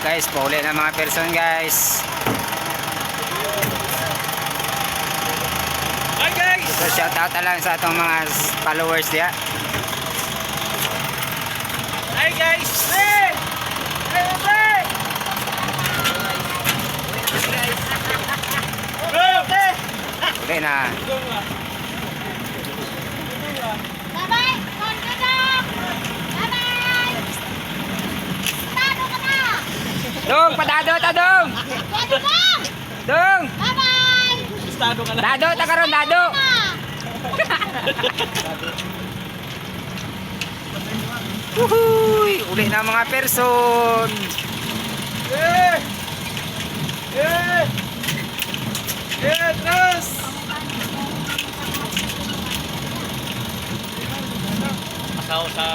guys, pauli ng mga person guys. Hi guys! So shout out na lang sa atong mga followers diya. Hi guys! Hey! Hey, hey! Uli na. Bye-bye! Konjudok! Bye-bye! Tado ka na! Dong, padado ta dong. Konjudok! Dong. Bye-bye! Estado ka na. Dado ta karon dado. Uhuy, uli na mga person. Eh! Eh! Eh, Tras! Asaw sa...